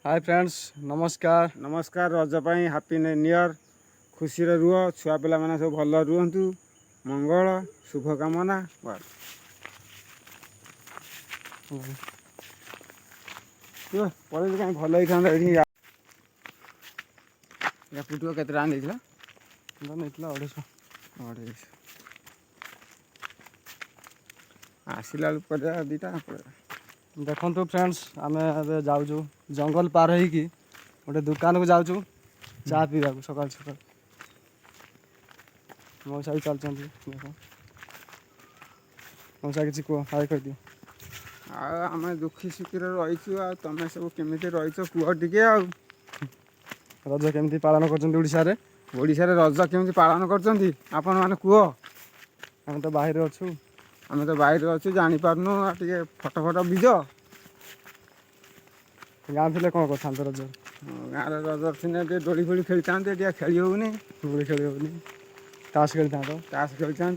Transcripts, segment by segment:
Hi friends नमस्कार। नमस्कार। रज पाई हापी न्यू ईयर। खुशी रुह, छुआ पिला माने सब भल रुहतु, मंगल शुभ कामना। पड़े कहीं भल होता ये पुटुआ केते टाइम देला नहीं 250 आसला पड़ा दीटा देखो तो फ्रेंड्स आम जाऊँ जंगल पार हो गोटे दुकान को जाऊँ चा पीवा सकाल सकाल मौसा भी चलते देख मौसा किसी कह हाय कह दियो। आम दुखी सुखी रहीचु आ तुम सब केमी रहीच कह टे आ रज केमती पालन कर ओडिशा रे रज केमती पालन करछंती आपण माने कह। आम तो बाहर अच्छु आम तो बाहर अच्छु जानी पारनु टे फटो फटो बीज गाँ थे कौन कर रज गाँव रज थे दोड़ी फोड़ी खेली था खेली होनी गुड़ी खेल होनी ताश खेली था ताश खेली था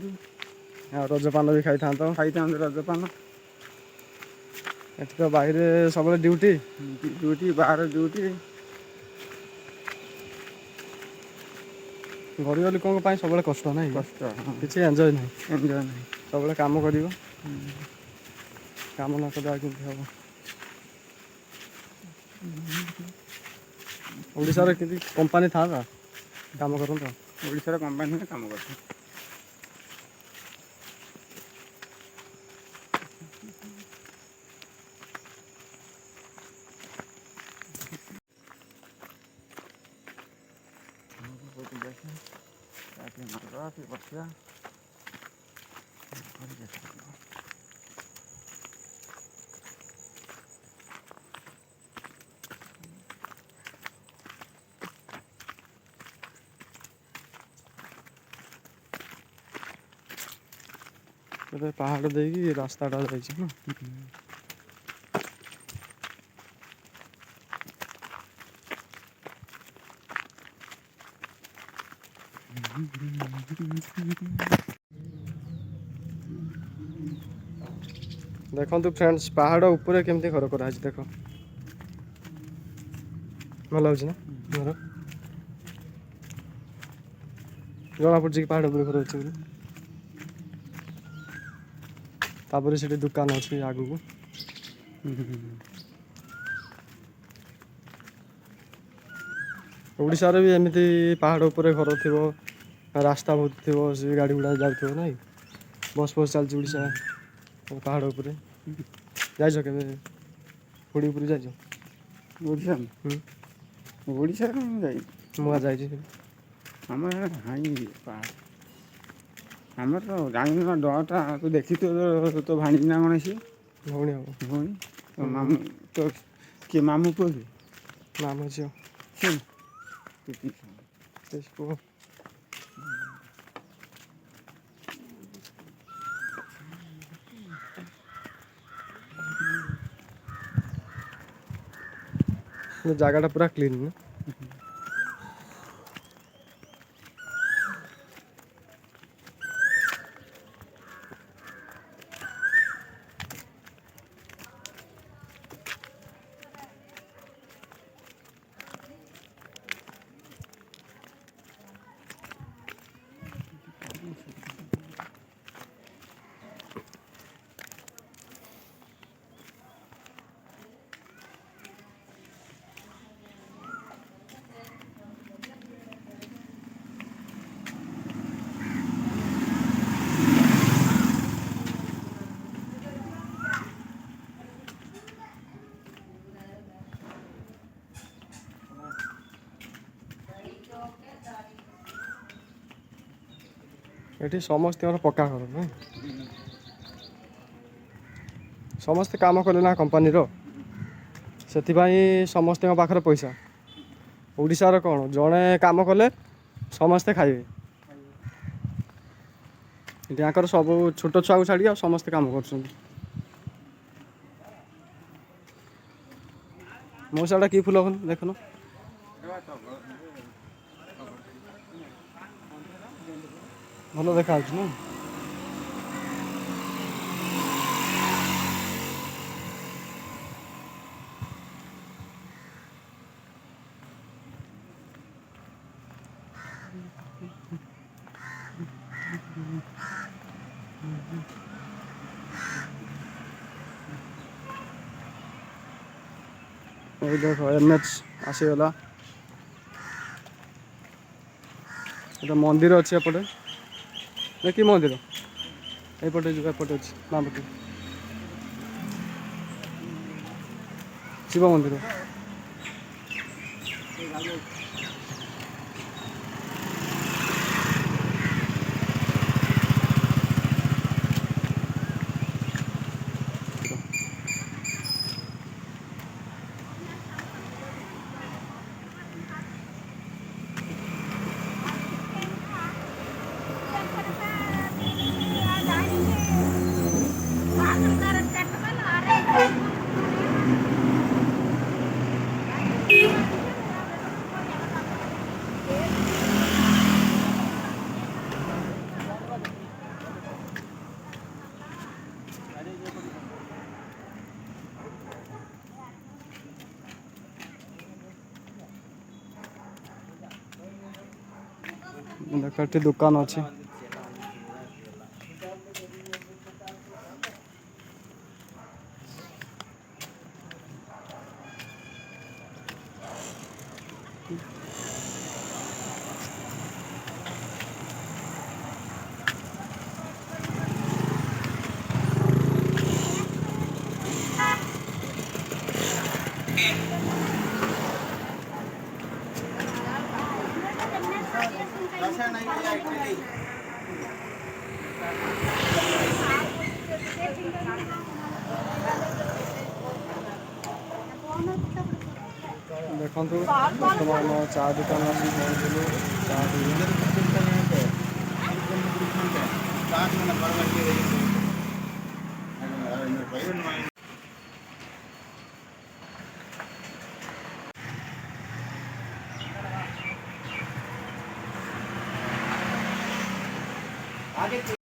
रजपान भी खाई था रजपान एट तो बाहर सब ड्यूटी ड्यूटी बाहर ड्यूटी घर गली कौन सब कष्ट ना कष्ट किसी एंजॉय ना एंजॉय नहीं सब कम कर कम न कर हम ओडिशा रे किसी कंपनी था काम कर ओडिशा कंपनी में काम करते पहाड़ देगी रास्ता ना देखो फ्रेंड्स पहाड़ ऊपर केमती घर कर देख भल ना घर जना पड़ी कि पहाड़ ऊपर घर अच्छे तापर से दुकान अच्छी आग को ओडिशा रे भी एमती पहाड़ ऊपर घर थी रास्ता बहुत थी गाड़ी गुड़ा जाऊ ना बस बस चलती ओडिशा पहाड़ ऊपर जाइछ के हुड़ी ऊपर जाइछ ओडिशा ओडिशा मुआ जाइछ आम हाई पहाड़ आम तो जानी ना डटा तू देखी तो भाणी ना कौन सी भौणी हम भौणी तो मामू तो किए मामू पुओ कि मामू झील पुओ जगह पूरा क्लीन ना ये समस्त पक्का घर ना समस्ते काम कले ना कंपानी से समस्त पाखे पैसा ओडिशा कौन जड़े काम कले समस्ते खाइबे यहाँ सब छोट छुआ को छाड़ी समस्ते काम कर मौसा कि फुल देखन भल देखा ना ଏଇ ଦେଖ NH ଆସିଗଲା। ଏଇଟା ମନ୍ଦିର ଅଛି ଏପଟେ। କି ମନ୍ଦିର? ଏପଟେ ଯିବା, ଏପଟେ ଅଛି ବାଁ ପଟେ ଶିବ ମନ୍ଦିର। ଦେଖ ଏଠି ଦୋକାନ ଅଛି। ଦେଖନ୍ତୁ ବର୍ତ୍ତମାନ ଚା ଦୋକାନ ଆସି ପହଞ୍ଚିଲୁ। ଚା ପିଇବା।